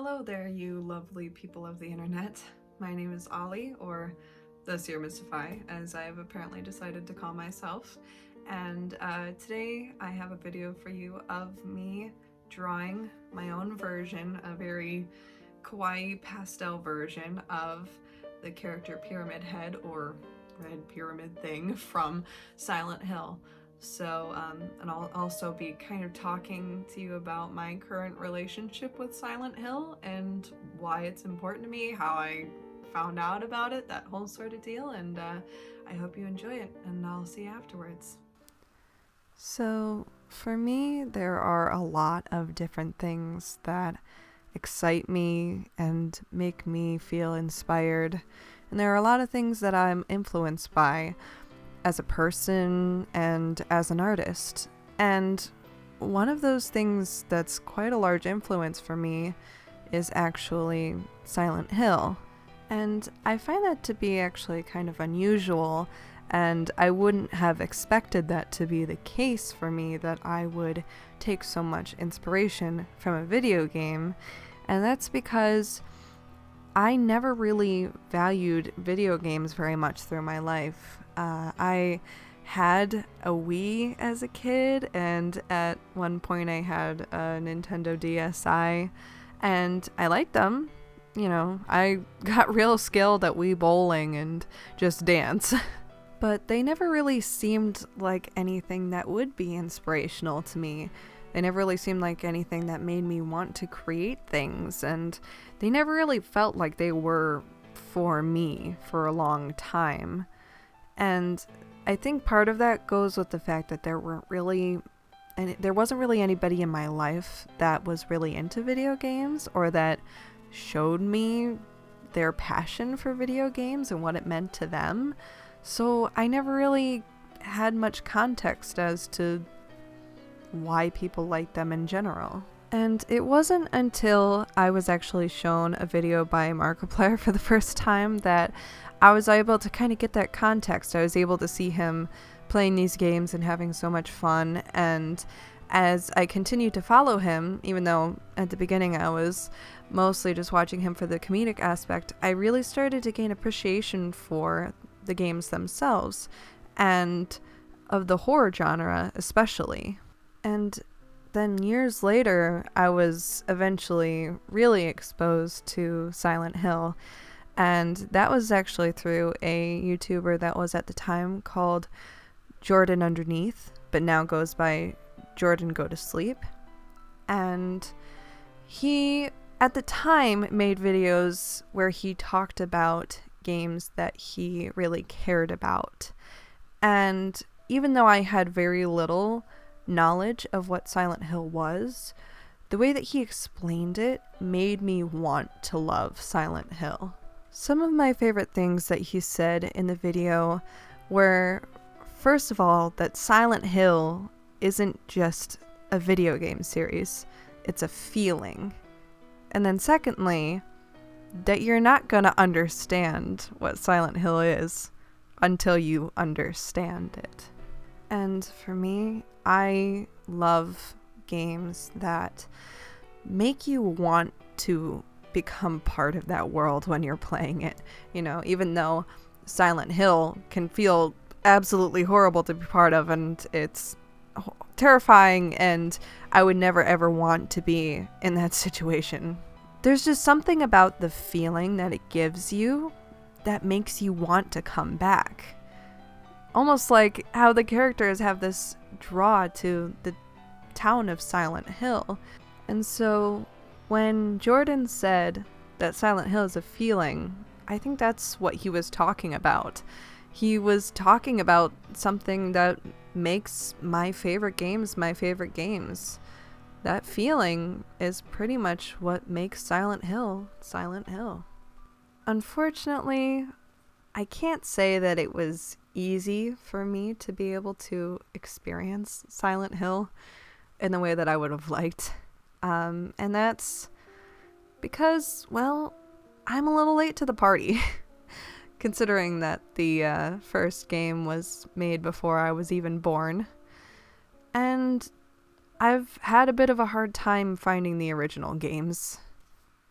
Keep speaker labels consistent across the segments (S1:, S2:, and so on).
S1: Hello there, you lovely people of the internet. My name is Ollie, or the Seer Mystify, as I have apparently decided to call myself. And today I have a video for you of me drawing my own version, a very kawaii pastel version of the character Pyramid Head, or Red Pyramid thing, from Silent Hill. So, and I'll also be kind of talking to you about my current relationship with Silent Hill and why it's important to me, how I found out about it, that whole sort of deal, and I hope you enjoy it, and I'll see you afterwards.
S2: So, for me, there are a lot of different things that excite me and make me feel inspired, and there are a lot of things that I'm influenced by as a person and as an artist. And one of those things that's quite a large influence for me is actually Silent Hill. And I find that to be actually kind of unusual, and I wouldn't have expected that to be the case for me, that I would take so much inspiration from a video game. And that's because I never really valued video games very much through my life. I had a Wii as a kid, and at one point I had a Nintendo DSi, and I liked them. You know, I got real skilled at Wii bowling and Just Dance. But they never really seemed like anything that would be inspirational to me. They never really seemed like anything that made me want to create things, and they never really felt like they were for me for a long time. And I think part of that goes with the fact that there wasn't really anybody in my life that was really into video games, or that showed me their passion for video games and what it meant to them. So I never really had much context as to why people like them in general. And it wasn't until I was actually shown a video by Markiplier for the first time that I was able to kind of get that context. I was able to see him playing these games and having so much fun, and as I continued to follow him, even though at the beginning I was mostly just watching him for the comedic aspect, I really started to gain appreciation for the games themselves, and of the horror genre especially. And then years later, I was eventually really exposed to Silent Hill, and that was actually through a YouTuber that was at the time called Jordan Underneath, but now goes by Jordan Go to Sleep. And he, at the time, made videos where he talked about games that he really cared about. And even though I had very little knowledge of what Silent Hill was, the way that he explained it made me want to love Silent Hill. Some of my favorite things that he said in the video were, first of all, that Silent Hill isn't just a video game series, it's a feeling. And then secondly, that you're not gonna understand what Silent Hill is until you understand it. And for me, I love games that make you want to become part of that world when you're playing it. You know, even though Silent Hill can feel absolutely horrible to be part of, and it's terrifying, and I would never ever want to be in that situation. There's just something about the feeling that it gives you that makes you want to come back. Almost like how the characters have this draw to the town of Silent Hill. And so when Jordan said that Silent Hill is a feeling, I think that's what he was talking about. He was talking about something that makes my favorite games my favorite games. That feeling is pretty much what makes Silent Hill Silent Hill. Unfortunately, I can't say that it was easy for me to be able to experience Silent Hill in the way that I would have liked. And that's because, well, I'm a little late to the party. Considering that the first game was made before I was even born. And I've had a bit of a hard time finding the original games.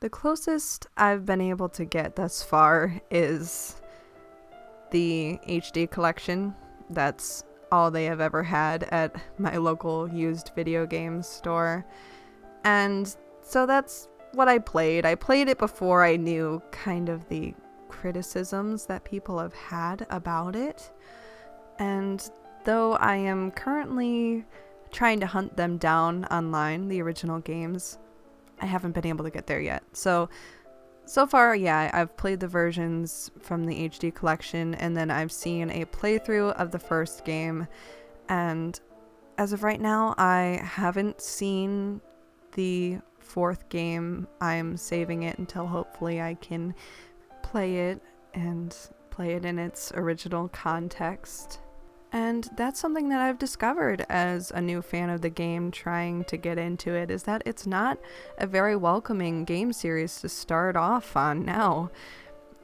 S2: The closest I've been able to get thus far is the HD collection. That's all they have ever had at my local used video games store. And so that's what I played. I played it before I knew kind of the criticisms that people have had about it. And though I am currently trying to hunt them down online, the original games, I haven't been able to get there yet. So far, yeah, I've played the versions from the HD collection, and then I've seen a playthrough of the first game, and as of right now, I haven't seen the fourth game. I'm saving it until hopefully I can play it and play it in its original context. And that's something that I've discovered as a new fan of the game trying to get into it, is that it's not a very welcoming game series to start off on now.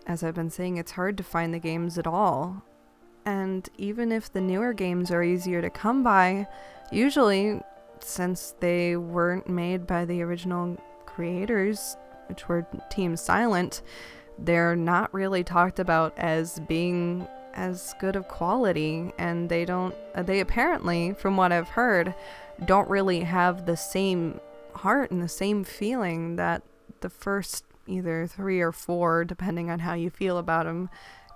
S2: As I've been saying, it's hard to find the games at all. And even if the newer games are easier to come by, usually, since they weren't made by the original creators, which were Team Silent, they're not really talked about as being as good of quality, and they apparently, from what I've heard, don't really have the same heart and the same feeling that the first either 3 or 4, depending on how you feel about them,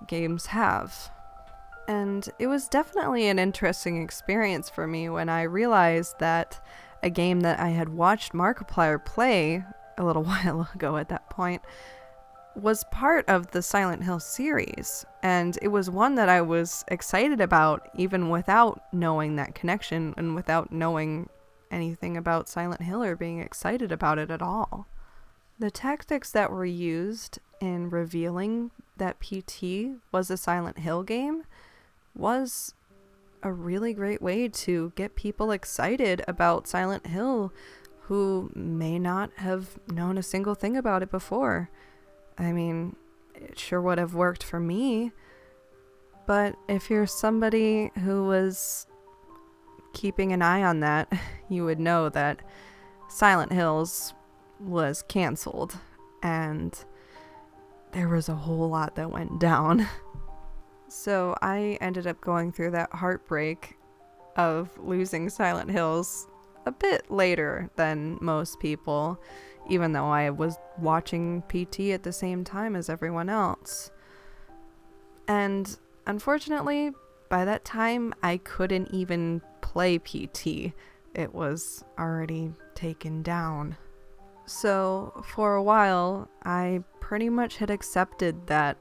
S2: games have. And it was definitely an interesting experience for me when I realized that a game that I had watched Markiplier play a little while ago at that point was part of the Silent Hill series, and it was one that I was excited about even without knowing that connection and without knowing anything about Silent Hill or being excited about it at all. The tactics that were used in revealing that PT was a Silent Hill game was a really great way to get people excited about Silent Hill who may not have known a single thing about it before. I mean, it sure would have worked for me, but if you're somebody who was keeping an eye on that, you would know that Silent Hills was canceled, and there was a whole lot that went down. So I ended up going through that heartbreak of losing Silent Hills a bit later than most people, even though I was watching PT at the same time as everyone else. And unfortunately, by that time, I couldn't even play PT. It was already taken down. So for a while, I pretty much had accepted that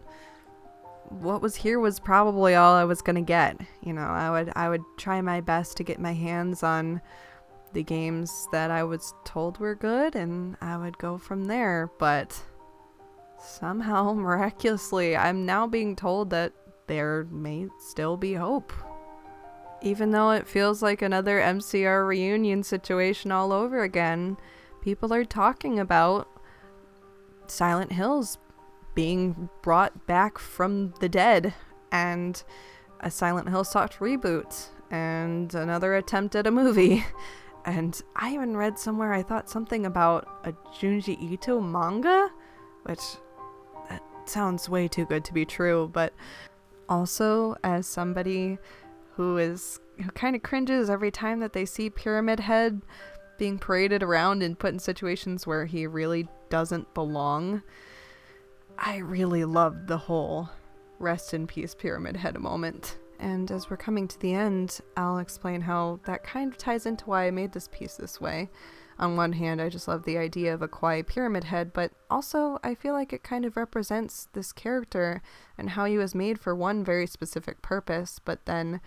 S2: what was here was probably all I was gonna get. You know, I would try my best to get my hands on the games that I was told were good, and I would go from there, but somehow, miraculously, I'm now being told that there may still be hope. Even though it feels like another MCR reunion situation all over again, people are talking about Silent Hills being brought back from the dead, and a Silent Hill soft reboot, and another attempt at a movie. And I even read somewhere, I thought something about a Junji Ito manga, which that sounds way too good to be true, but also as somebody who kind of cringes every time that they see Pyramid Head being paraded around and put in situations where he really doesn't belong, I really loved the whole rest in peace Pyramid Head moment. And as we're coming to the end, I'll explain how that kind of ties into why I made this piece this way. On one hand, I just love the idea of a Kawaii Pyramid Head, but also I feel like it kind of represents this character and how he was made for one very specific purpose, but then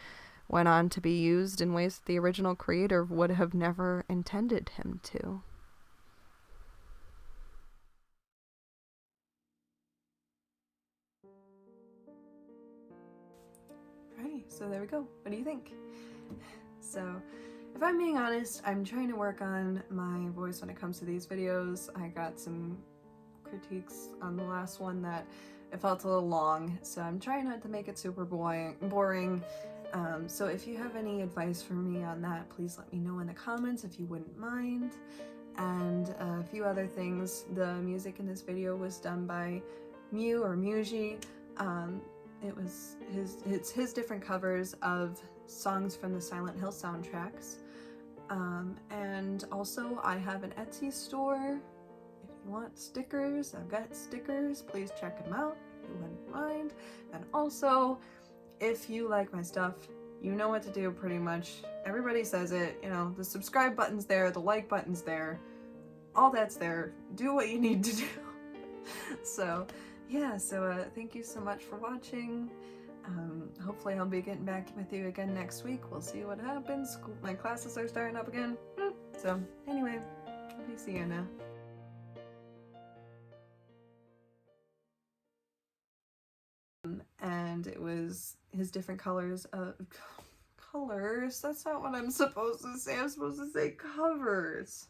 S2: went on to be used in ways that the original creator would have never intended him to. Alrighty, so there we go. What do you think? So, if I'm being honest, I'm trying to work on my voice when it comes to these videos. I got some critiques on the last one that it felt a little long, so I'm trying not to make it super boring. So if you have any advice for me on that, please let me know in the comments if you wouldn't mind.
S1: and a few other things. The music in this video was done by Mew or Muji. It's his different covers of songs from the Silent Hill soundtracks. And also I have an Etsy store. If you want stickers, I've got stickers. Please check them out if you wouldn't mind. And also, if you like my stuff, you know what to do pretty much. Everybody says it, you know, the subscribe button's there, the like button's there, all that's there. Do what you need to do. So yeah, thank you so much for watching. Hopefully I'll be getting back with you again next week. We'll see what happens. My classes are starting up again. So anyway, I'll be seeing you now. And it was his different colors of colors. That's not what I'm supposed to say. I'm supposed to say covers.